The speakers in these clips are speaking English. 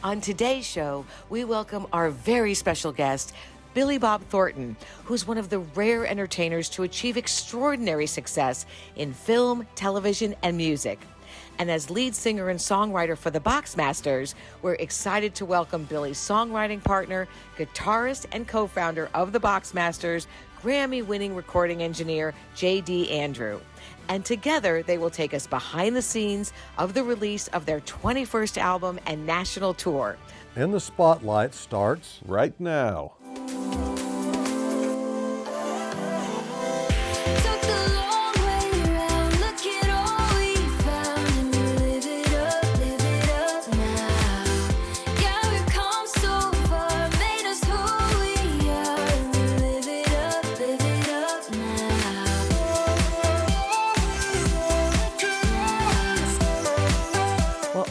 On today's show, we welcome our very special guest, Billy Bob Thornton, who's one of the rare entertainers to achieve extraordinary success in film, television, and music. And as lead singer and songwriter for the Boxmasters, we're excited to welcome Billy's songwriting partner, guitarist, and co-founder of the Boxmasters, Grammy Winning recording engineer J.D.Andrew. And together, they will take us behind the scenes of the release of their 21st album and national tour. In the Spotlight starts right now.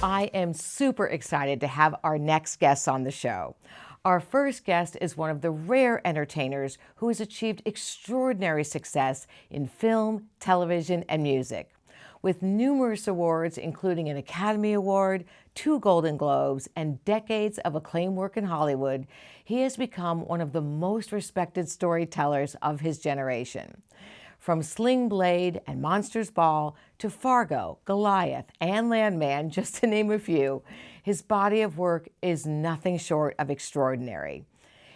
I am super excited to have our next guests on the show. Our first guest is one of the rare entertainers who has achieved extraordinary success in film, television, and music. With numerous awards, including an Academy Award, 2 Golden Globes, and decades of acclaimed work in Hollywood, he has become one of the most respected storytellers of his generation. From Sling Blade and Monsters Ball to Fargo, Goliath, and Landman, just to name a few, his body of work is nothing short of extraordinary.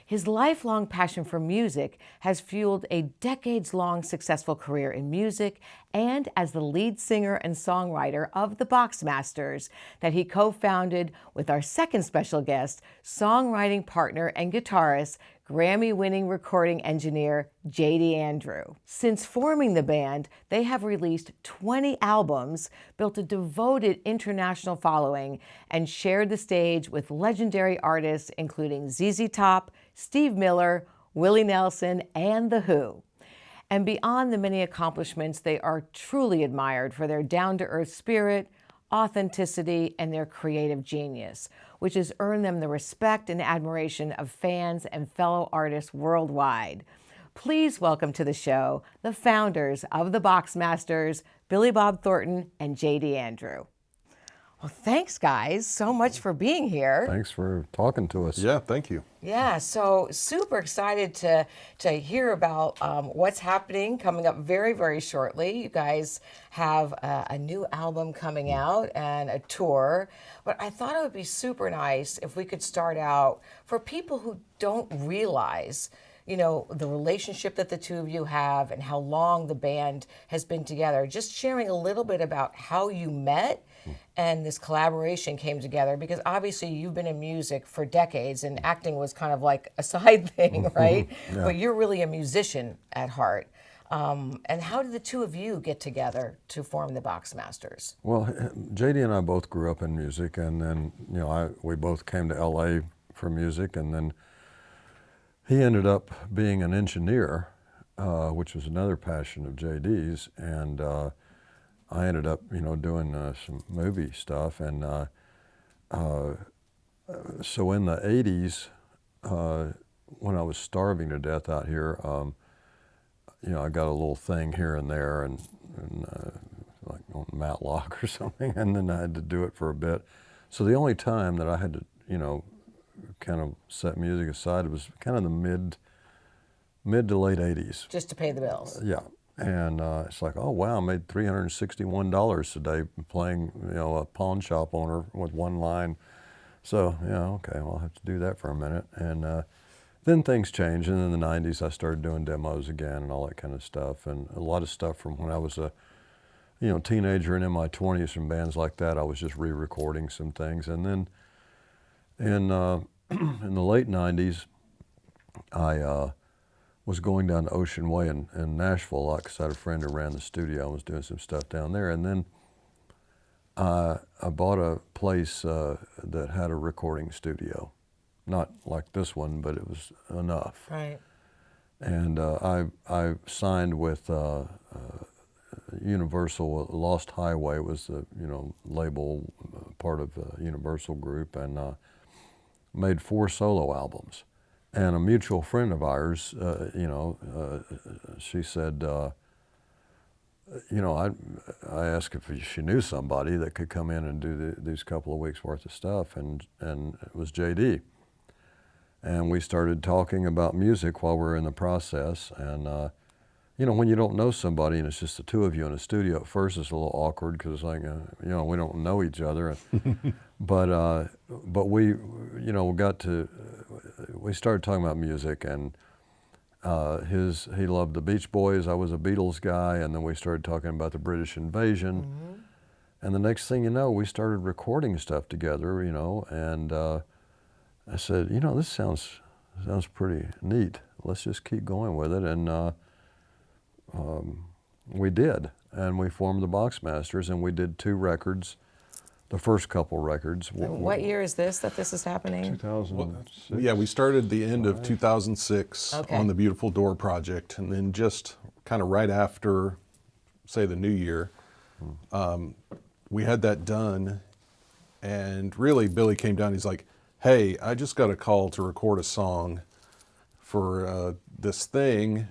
His lifelong passion for music has fueled a decades-long successful career in music and as the lead singer and songwriter of the Boxmasters that he co-founded with our second special guest, songwriting partner and guitarist, Grammy-winning recording engineer J.D.Andrew. Since forming the band, they have released 20 albums, built a devoted international following, and shared the stage with legendary artists including ZZ Top, Steve Miller, Willie Nelson, and The Who. And beyond the many accomplishments, they are truly admired for their down-to-earth spirit, authenticity, and their creative genius, which has earned them the respect and admiration of fans and fellow artists worldwide. Please welcome to the show the founders of the Boxmasters, Billy Bob Thornton and J.D.Andrew. Well, thanks, guys, so much for being here. Thanks for talking to us. Yeah, thank you. Yeah, so super excited to hear about what's happening coming up very, very shortly. You guys have a new album coming out and a tour, but I thought it would be super nice if we could start out for people who don't realize, you know, the relationship that the two of you have and how long the band has been together. Just sharing a little bit about how you met and this collaboration came together, because obviously you've been in music for decades and acting was kind of like a side thing, right? Yeah. But you're really a musician at heart. And how did the two of you get together to form the Boxmasters? Well, JD and I both grew up in music, and then we both came to LA for music, and then he ended up being an engineer, which was another passion of JD's, and I ended up, doing some movie stuff, and so in the 80s, when I was starving to death out here, I got a little thing here and there, and like on Matlock or something, and then I had to do it for a bit. So the only time that I had to, kind of set music aside was kind of the mid to late 80s. Just to pay the bills. Yeah. And it's like, oh, wow, I made $361 today playing, a pawn shop owner with one line. So, okay, well, I'll have to do that for a minute. And then things changed. And in the 90s, I started doing demos again and all that kind of stuff. And a lot of stuff from when I was a, teenager and in my 20s from bands like that, I was just re-recording some things. And then in the late 90s, I was going down Ocean Way in Nashville a lot because I had a friend who ran the studio and was doing some stuff down there. And then I bought a place that had a recording studio. Not like this one, but it was enough. Right. And I signed with Universal. Lost Highway was the label part of the Universal group, and made 4 solo albums. And a mutual friend of ours, she said, you know, I asked if she knew somebody that could come in and do these couple of weeks worth of stuff, and it was J.D. And we started talking about music while we were in the process. And you know, when you don't know somebody and it's just the two of you in a studio, at first it's a little awkward because it's like, you know, we don't know each other. but we, you know, we started talking about music, and he loved the Beach Boys. I was a Beatles guy, and then we started talking about the British invasion. Mm-hmm. And the next thing you know, we started recording stuff together, you know, and I said, you know, this sounds pretty neat. Let's just keep going with it. And we did, and we formed the Boxmasters, and we did 2 records, the first couple records. What year is this that this is happening? 2006. Well, yeah, we started the end of 2006 on the Beautiful Door project, and then just kind of right after, say, the new year, we had that done, and really Billy came down, he's like, hey, I just got a call to record a song for this thing.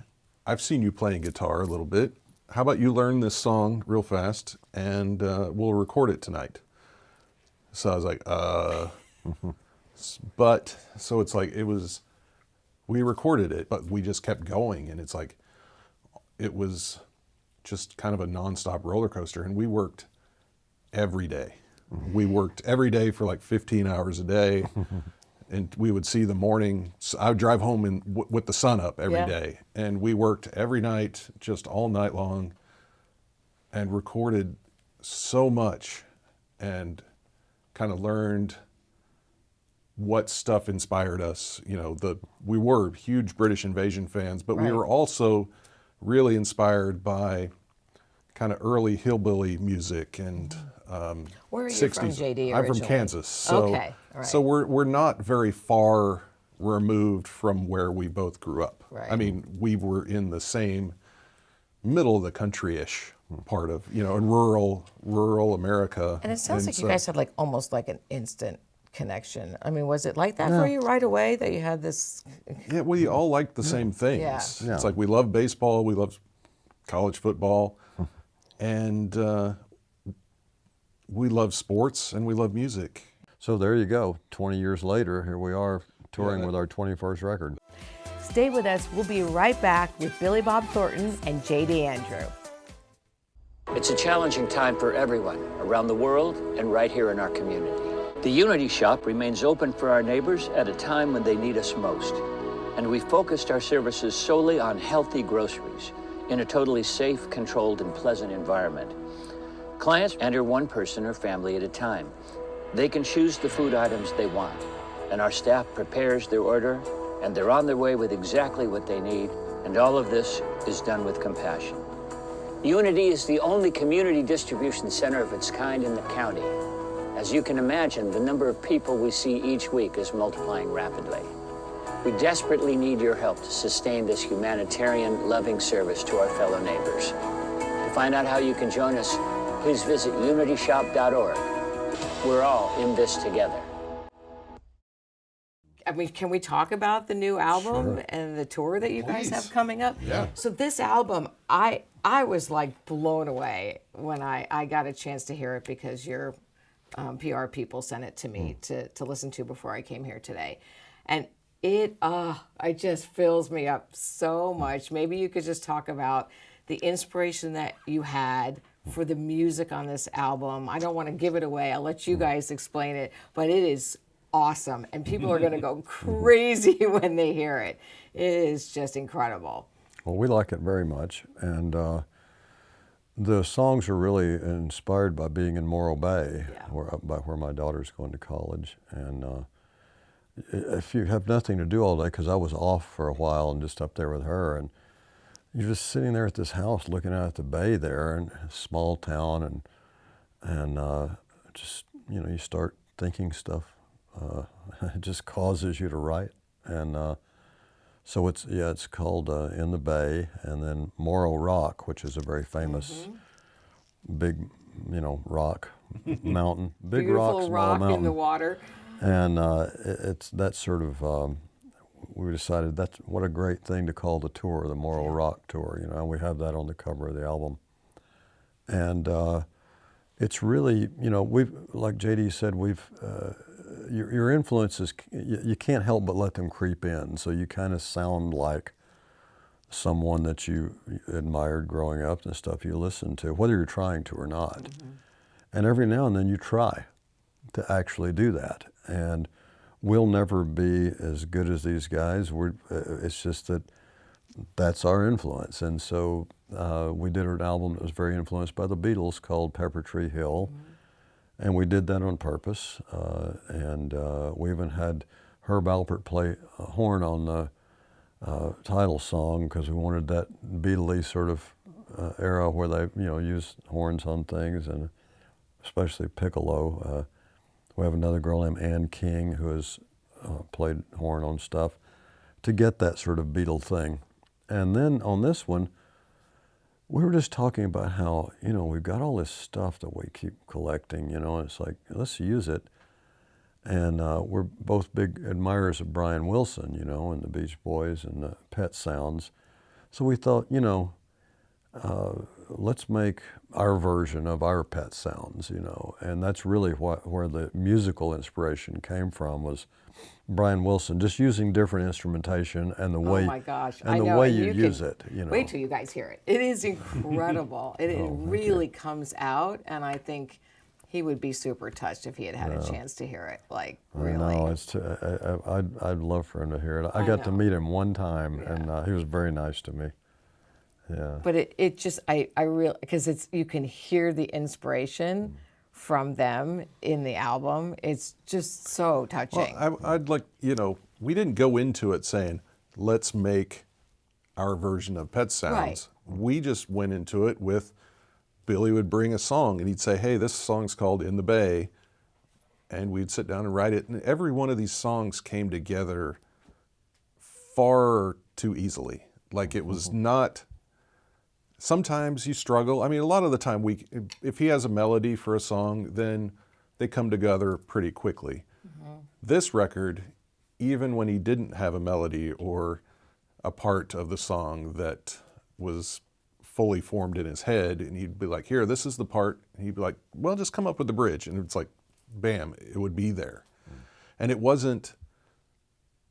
I've seen you playing guitar a little bit. How about you learn this song real fast, and we'll record it tonight. So I was like, but, so it's like, we recorded it, but we just kept going, and it's like, it was just kind of a nonstop roller coaster, and we worked every day. We worked every day for like 15 hours a day, and we would see the morning. So I would drive home with the sun up every day, and we worked every night, just all night long, and recorded so much, and kind of learned what stuff inspired us. You know, we were huge British invasion fans, but we were also really inspired by kind of early hillbilly music and where are you 60s. from, JD? I'm from Kansas, so so we're not very far removed from where we both grew up. Right. I mean, we were in the same middle of the country-ish part of, you know, in rural America. And it sounds like you guys had like almost like an instant connection. I mean, was it like that for you right away that you had this? Yeah, we all liked the same things. Yeah. It's like we love baseball, we love college football, and we love sports, and we love music. So there you go. 20 years later, here we are touring with our 21st record. Stay with us. We'll be right back with Billy Bob Thornton and J.D.Andrew. It's a challenging time for everyone around the world and right here in our community. The Unity Shop remains open for our neighbors at a time when they need us most. And we focused our services solely on healthy groceries in a totally safe, controlled, and pleasant environment. Clients enter one person or family at a time. They can choose the food items they want, and our staff prepares their order, and they're on their way with exactly what they need, and all of this is done with compassion. Unity is the only community distribution center of its kind in the county. As you can imagine, the number of people we see each week is multiplying rapidly. We desperately need your help to sustain this humanitarian, loving service to our fellow neighbors. To find out how you can join us, please visit unityshop.org. We're all in this together. I mean, can we talk about the new album and the tour that you guys have coming up? Yeah. So this album, I was like blown away when I got a chance to hear it because your PR people sent it to me to listen to before I came here today. And it just fills me up so much. Maybe you could just talk about the inspiration that you had for the music on this album. I don't want to give it away. I'll let you guys explain it, but it is awesome, and people are going to go crazy when they hear it. It is just incredible. Well, we like it very much, and the songs are really inspired by being in Morro Bay, by where my daughter's going to college. And if you have nothing to do all day, because I was off for a while and just up there with her, and you're just sitting there at this house looking out at the bay there, and a small town, and just, you know, you start thinking stuff. It just causes you to write. And so it's called In the Bay, and then Morro Rock, which is a very famous big, you know, rock mountain. Big rock, small rock mountain. in the water. And it's that sort of, we decided that's what a great thing to call the tour, the Morro Rock Tour. You know, and we have that on the cover of the album. And it's really, you know, we've, like JD said, your influences, you can't help but let them creep in. So you kind of sound like someone that you admired growing up and stuff you listen to, whether you're trying to or not. Mm-hmm. And every now and then you try to actually do that. And we'll never be as good as these guys. It's just that that's our influence. And so we did an album that was very influenced by the Beatles called Pepper Tree Hill. Mm-hmm. And we did that on purpose. And we even had Herb Alpert play a horn on the title song because we wanted that Beatley sort of era where they, you know, use horns on things, and especially piccolo. We have another girl named Ann King who has played horn on stuff to get that sort of Beatle thing. And then on this one, we were just talking about how, you know, we've got all this stuff that we keep collecting, you know, and it's like, let's use it. And we're both big admirers of Brian Wilson, you know, and the Beach Boys and the Pet Sounds. So we thought, you know, let's make our version of our Pet Sounds, you know. And that's really where the musical inspiration came from, was Brian Wilson, just using different instrumentation and the way, oh my gosh, and the way you use it, you know. Wait till you guys hear it. It is incredible. It really comes out, and I think he would be super touched if he had a chance to hear it. Like, really. I know, I'd love for him to hear it. I got to meet him one time, and he was very nice to me. Yeah. But it just, I really, because you can hear the inspiration from them in the album. It's just so touching. Well, I'd like, you know, we didn't go into it saying, let's make our version of Pet Sounds. Right. We just went into it with, Billy would bring a song and he'd say, hey, this song's called In the Bay. And we'd sit down and write it. And every one of these songs came together far too easily. Like, it was not, sometimes you struggle. I mean, a lot of the time, if he has a melody for a song, then they come together pretty quickly. Mm-hmm. This record, even when he didn't have a melody or a part of the song that was fully formed in his head, and he'd be like, here, this is the part, and he'd be like, well, just come up with the bridge, and it's like, bam, it would be there. And it wasn't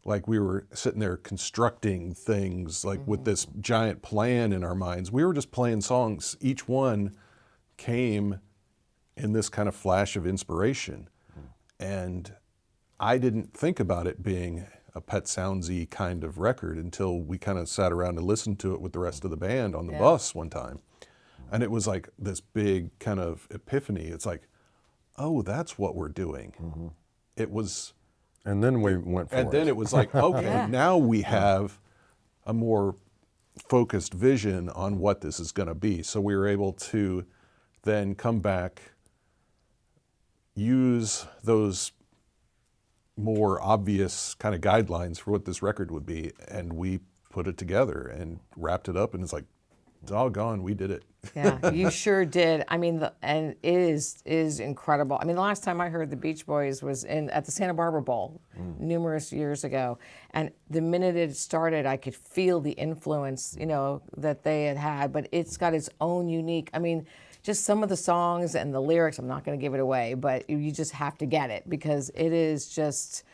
like we were sitting there constructing things like with this giant plan in our minds. We were just playing songs. Each one came in this kind of flash of inspiration. And I didn't think about it being a Pet Soundsy kind of record until we kind of sat around and listened to it with the rest of the band on the bus one time. And it was like this big kind of epiphany. It's like, oh, that's what we're doing. Mm-hmm. It was... And then we went for it. And then it was like, okay, now we have a more focused vision on what this is going to be. So we were able to then come back, use those more obvious kind of guidelines for what this record would be, and we put it together and wrapped it up, and it's like, doggone, we did it. Yeah, you sure did. I mean, and it is incredible. I mean, the last time I heard the Beach Boys was at the Santa Barbara Bowl numerous years ago, and the minute it started, I could feel the influence, you know, that they had. But it's got its own unique. I mean, just some of the songs and the lyrics. I'm not going to give it away, but you just have to get it because it is just.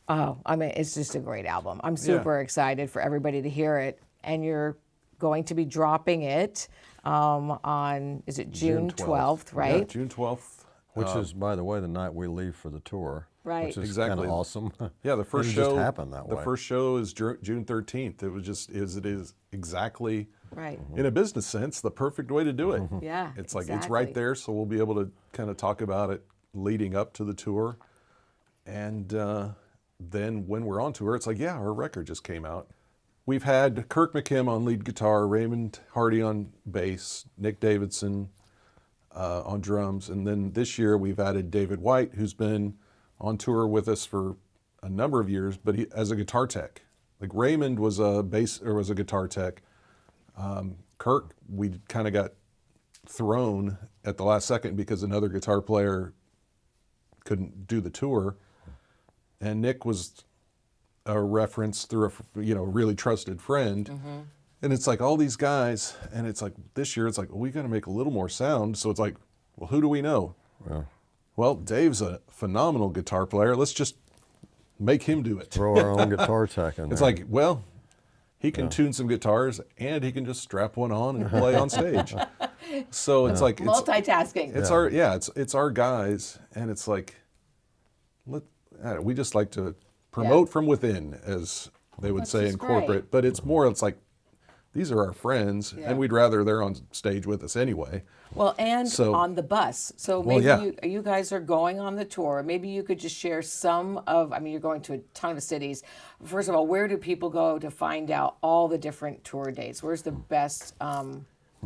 Oh, I mean, it's just a great album. I'm super excited for everybody to hear it, and you're going to be dropping it on, is it June 12th, right? Yeah, June 12th. Which is, by the way, the night we leave for the tour. Right. Which is Exactly. kind of awesome. Yeah, the first it show just happened that way. The first show is June 13th. It was just, it is exactly, right. in a business sense, the perfect way to do it. Yeah, It's like, exactly. it's right there, so we'll be able to kind of talk about it leading up to the tour. And then when we're on tour, it's like, yeah, our record just came out. We've had Kirk McKim on lead guitar, Raymond Hardy on bass, Nick Davidson on drums, and then this year we've added David White, who's been on tour with us for a number of years, but as a guitar tech. Like Raymond was a guitar tech. Kirk, we kind of got thrown at the last second because another guitar player couldn't do the tour, and Nick was a reference through a really trusted friend, And it's like all these guys, and it's like this year, it's like, well, we got to make a little more sound. So it's like, well, who do we know? Yeah. Well, Dave's a phenomenal guitar player. Let's just make him do it. Throw our own guitar tech in there. It's like, well, he can tune some guitars, and he can just strap one on and play on stage. So it's like Multitasking. it's our guys, and it's like, we just like to promote from within, as they would say in corporate. great. But it's more, it's like, these are our friends, and we'd rather they're on stage with us anyway. Well, and on the bus. So maybe you guys are going on the tour. Maybe you could just share some of, I mean, you're going to a ton of cities. First of all, where do people go to find out all the different tour dates? Where's the best?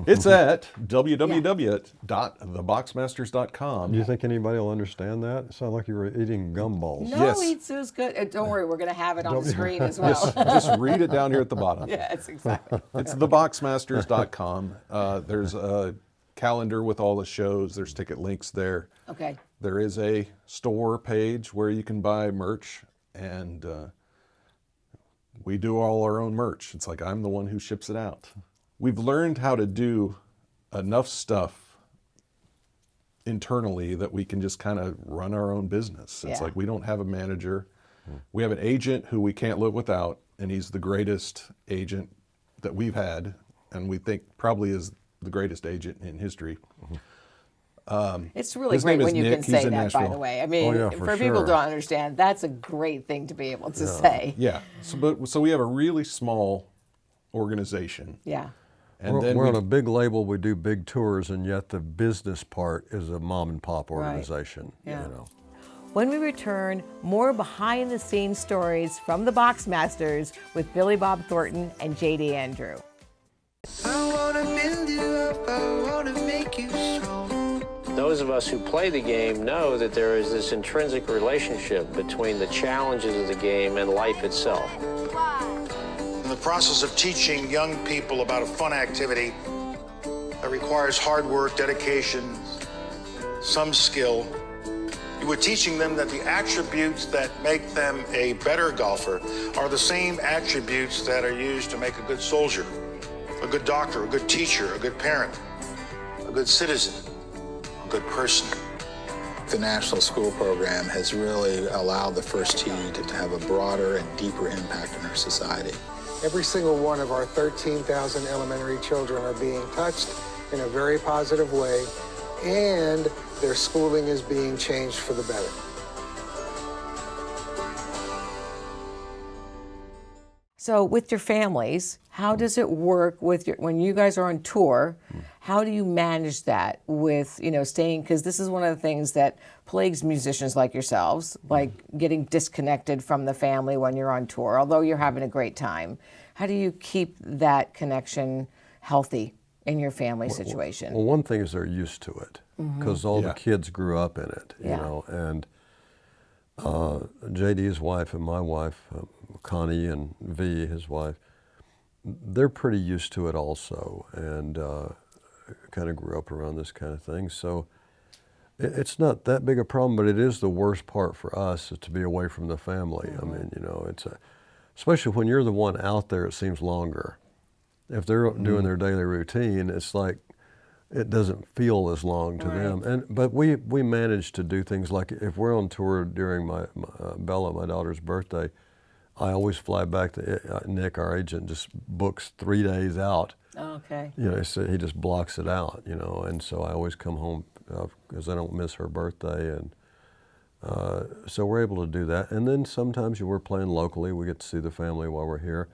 It's at www.theboxmasters.com. Do you think anybody will understand that? It sounded like you were eating gumballs. No, Yes. it was good. Don't worry, we're going to have it on the screen as well. Just read it down here at the bottom. Yes, exactly. It's theboxmasters.com. There's a calendar with all the shows. There's ticket links there. Okay. There is a store page where you can buy merch, and we do all our own merch. It's like I'm the one who ships it out. We've learned how to do enough stuff internally that we can just kind of run our own business. It's like we don't have a manager. We have an agent who we can't live without, and he's the greatest agent that we've had, and we think probably is the greatest agent in history. It's really His great name when is you Nick. can He's say in that, by Nashville. the way. I mean, yeah, for for people who sure. don't understand, that's a great thing to be able to say. Yeah. So we have a really small organization. Yeah. And we're then on a big label, we do big tours, and yet the business part is a mom and pop Right. organization. Yeah. You know. When we return, more behind the scenes stories from the Boxmasters with Billy Bob Thornton and J.D.Andrew. I wanna build you up, I wanna make you strong. Those of us who play the game know that there is this intrinsic relationship between the challenges of the game and life itself. In the process of teaching young people about a fun activity that requires hard work, dedication, some skill, you were teaching them that the attributes that make them a better golfer are the same attributes that are used to make a good soldier, a good doctor, a good teacher, a good parent, a good citizen, a good person. The National School Program has really allowed the First Tee to have a broader and deeper impact on our society. Every single one of our 13,000 elementary children are being touched in a very positive way, and their schooling is being changed for the better. So with your families, how does it work with when you guys are on tour? How do you manage that with, staying, because this is one of the things that plagues musicians like yourselves, like getting disconnected from the family when you're on tour, although you're having a great time. How do you keep that connection healthy in your family situation? Well, one thing is they're used to it because all the Yeah. kids grew up in it, you Yeah. know, and JD's wife and my wife, Connie, and V, his wife, they're pretty used to it also, and kind of grew up around this kind of thing. So it's not that big a problem, but it is the worst part for us is to be away from the family. I mean, it's especially when you're the one out there, it seems longer. If they're doing their daily routine, it's like it doesn't feel as long to them. But we manage to do things like if we're on tour during my Bella, my daughter's birthday, I always fly back to Nick, our agent, just books 3 days out. Oh, okay. So he just blocks it out, and so I always come home because I don't miss her birthday, and so we're able to do that. And then sometimes we're playing locally, we get to see the family while we're here.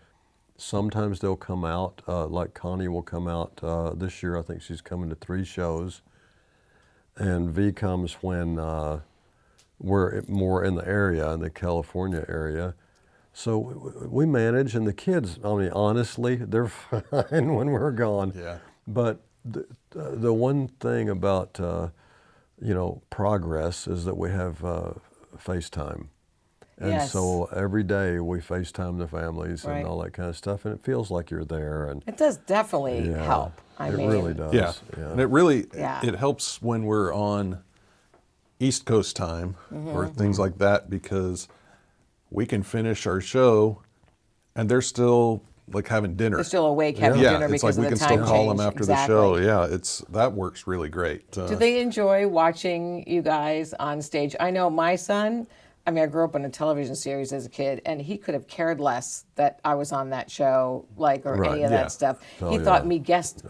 Sometimes they'll come out, like Connie will come out this year. I think she's coming to 3 shows, and V comes when we're more in the area, in the California area. So we manage, and the kids, I mean, honestly, they're fine when we're gone. Yeah. But the one thing about, progress is that we have FaceTime. And Yes. so every day we FaceTime the families Right. and all that kind of stuff, and it feels like you're there. And It does definitely yeah, help. it really does. Yeah. And it really, Yeah. it helps when we're on East Coast time or things like that, because we can finish our show and they're still like having dinner. They're still awake having Yeah, dinner it's because like we of the can time still call change. them after Exactly. the show. Yeah, that works really great. Do they enjoy watching you guys on stage? I know my son, I mean, I grew up on a television series as a kid, and he could have cared less that I was on that show, like, or Right, any of yeah. that stuff. Oh, He yeah. thought me guest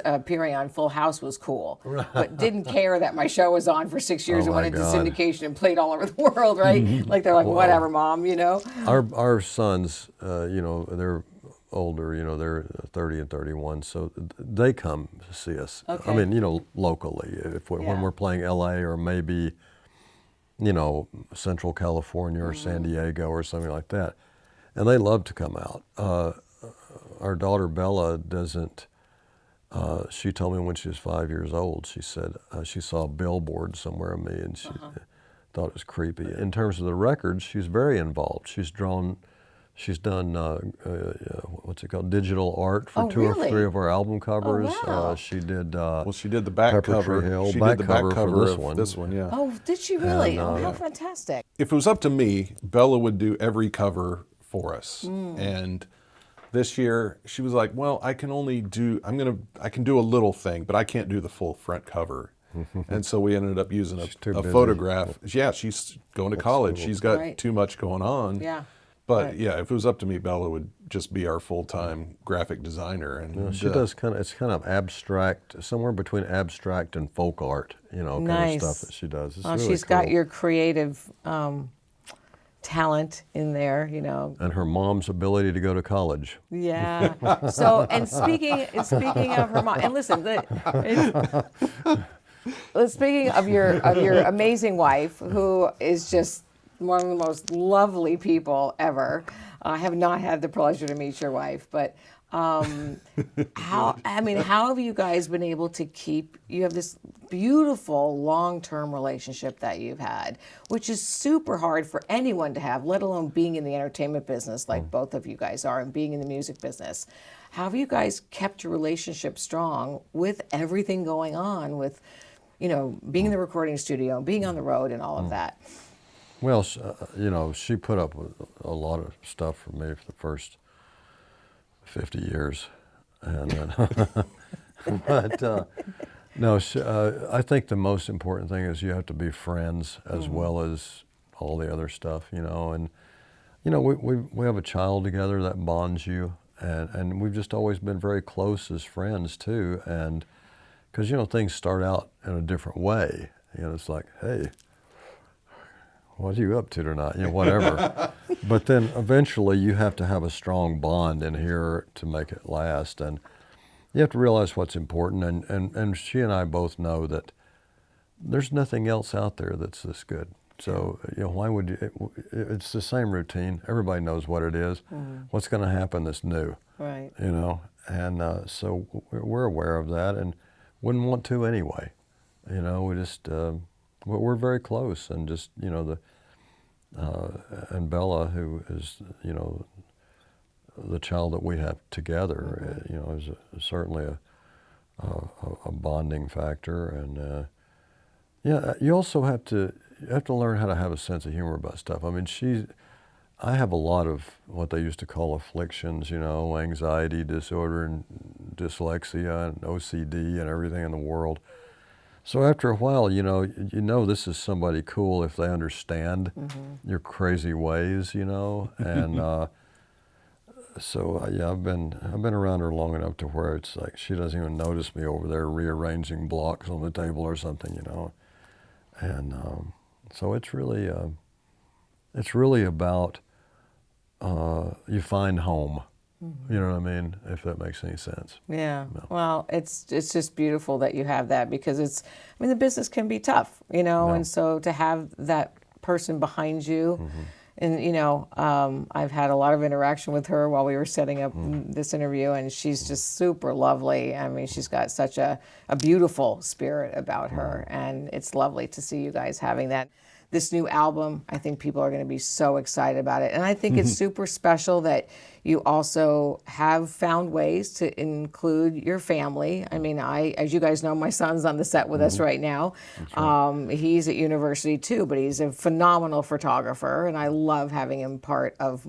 appearing on Full House was cool, but didn't care that my show was on for 6 years Oh, and my went into God. syndication and played all over the world, right? Like, they're like, whatever, Mom, you know? Our sons, you know, they're older, you know, they're 30 and 31, so they come to see us. Okay. I mean, you know, locally, when Yeah. we're playing LA or maybe, you know, Central California or San Diego or something like that. And they love to come out. Our daughter Bella doesn't, she told me when she was 5 years old, she said she saw a billboard somewhere of me and she thought it was creepy. In terms of the records, she's very involved. She's done, what's it called, digital art for Oh, two really? or three of our album covers. wow. She did, well, she did the back Pepper cover. Tree Hill, She back did the back cover for cover this of one. this one, yeah. Oh, did she really? And, Oh, how yeah. fantastic. If it was up to me, Bella would do every cover for us. And this year she was like, well, I can do a little thing, but I can't do the full front cover. And so we ended up using too a busy. photograph. Yeah, she's going to college. She's got Right. too much going on. Yeah. But Right. yeah, if it was up to me, Bella would just be our full-time graphic designer. And she does it's kind of abstract, somewhere between abstract and folk art, you know, kind Nice. of stuff that she does. It's Well, really she's got cool. your creative talent in there, you know. And her mom's ability to go to college. Yeah. So, and speaking of her mom, and listen, speaking of your amazing wife, who is just one of the most lovely people ever. I have not had the pleasure to meet your wife, but how have you guys been able to you have this beautiful long-term relationship that you've had, which is super hard for anyone to have, let alone being in the entertainment business like both of you guys are and being in the music business. How have you guys kept your relationship strong with everything going on with, you know, being in the recording studio, being on the road and all of that? Well, you know, she put up with a lot of stuff for me for the first 50 years. And then but no, I think the most important thing is you have to be friends as well as all the other stuff, you know. And, you know, we have a child together that bonds you. And we've just always been very close as friends, too. And because, you know, things start out in a different way. You know, it's like, hey, what are you up to tonight? You know, whatever. But then eventually you have to have a strong bond in here to make it last. And you have to realize what's important. And she and I both know that there's nothing else out there that's this good. So, you know, why would you? It's the same routine. Everybody knows what it is. What's going to happen that's new? Right. You know, and so we're aware of that and wouldn't want to anyway. You know, we just, we're very close and just, you know, and Bella, who is, you know, the child that we have together, you know, is certainly a bonding factor. And yeah, you also have to learn how to have a sense of humor about stuff. I mean, I have a lot of what they used to call afflictions, you know, anxiety disorder and dyslexia and OCD and everything in the world. So after a while, you know this is somebody cool if they understand your crazy ways, you know. And so yeah, I've been around her long enough to where it's like she doesn't even notice me over there rearranging blocks on the table or something, you know. And so it's really about you find home. You know what I mean? If that makes any sense. Yeah. No. Well, it's just beautiful that you have that because the business can be tough, you know, No. and so to have that person behind you, and you know, I've had a lot of interaction with her while we were setting up this interview, and she's just super lovely. I mean, she's got such a beautiful spirit about her, and it's lovely to see you guys having that. This new album, I think people are going to be so excited about it. And I think it's super special that you also have found ways to include your family. I mean, as you guys know, my son's on the set with us right now. Right. He's at university too, but he's a phenomenal photographer, and I love having him part of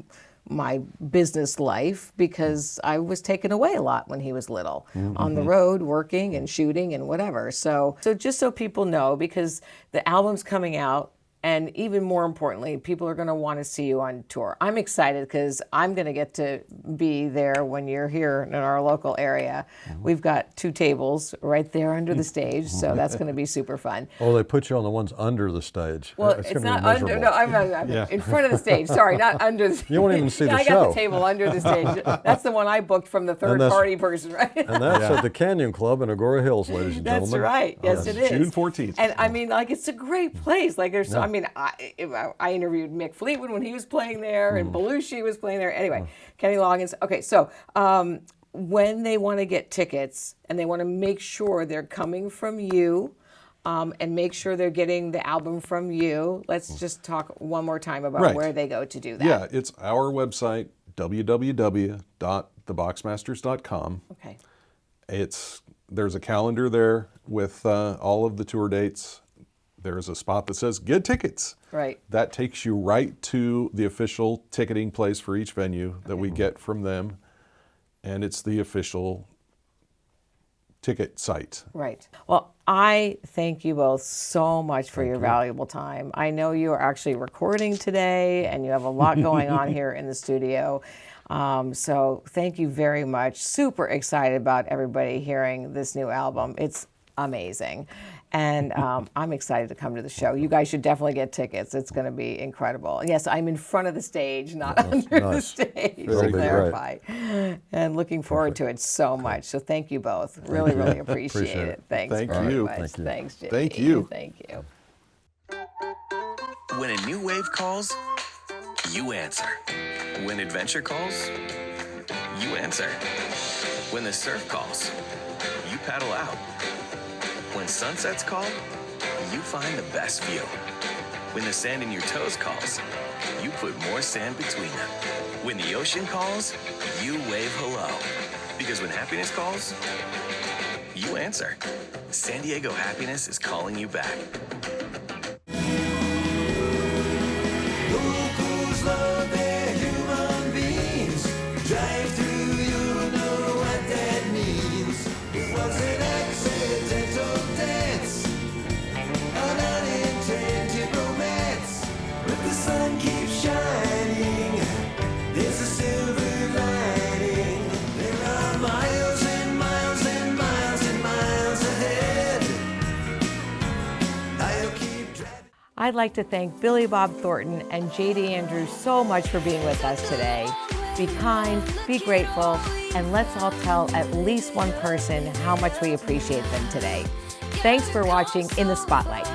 my business life because I was taken away a lot when he was little, on the road, working and shooting and whatever. So just so people know, because the album's coming out, and even more importantly, people are going to want to see you on tour. I'm excited because I'm going to get to be there when you're here in our local area. We've got 2 tables right there under the stage, so that's going to be super fun. Oh, they put you on the ones under the stage. Well, It's it's gonna be not under. miserable. No, I'm in front of the stage. Sorry, not under. The You won't even see the I got show. the table under the stage. That's the one I booked from the third party person, right? And that's at the Canyon Club in Agora Hills, ladies and That's gentlemen. right. Yes, it is. June 14th. And I mean, like, it's a great place. Like, there's. I mean, I interviewed Mick Fleetwood when he was playing there, and Belushi was playing there. Anyway, Kenny Loggins. Okay, so when they want to get tickets and they want to make sure they're coming from you, and make sure they're getting the album from you, let's just talk one more time about where they go to do that. Yeah, it's our website, www.theboxmasters.com. Okay. There's a calendar there with all of the tour dates. There's a spot that says get tickets. Right. That takes you right to the official ticketing place for each venue that we get from them. And it's the official ticket site. Right. Well, I thank you both so much for your valuable time. I know you are actually recording today and you have a lot going on here in the studio. So thank you very much. Super excited about everybody hearing this new album. It's amazing. And I'm excited to come to the show. You guys should definitely get tickets. It's going to be incredible. Yes, I'm in front of the stage, not under the stage, to clarify. And looking forward to it so much. So thank you both. Really, really appreciate it. Thanks Thank very you. much. Thanks, J.D. Thank you. Thank you. When a new wave calls, you answer. When adventure calls, you answer. When the surf calls, you paddle out. When sunsets call, you find the best view. When the sand in your toes calls, you put more sand between them. When the ocean calls, you wave hello. Because when happiness calls, you answer. San Diego Happiness is calling you back. Locals love their human beings. Drive through, you know what that means. It was an accidental dance, an unintended romance. But the sun keeps shining, there's a silver lining. There are miles and miles and miles and miles ahead. I'll keep driving. I'd like to thank Billy Bob Thornton and J.D.Andrew so much for being with us today. Be kind, be grateful, and let's all tell at least one person how much we appreciate them today. Thanks for watching In the Spotlight.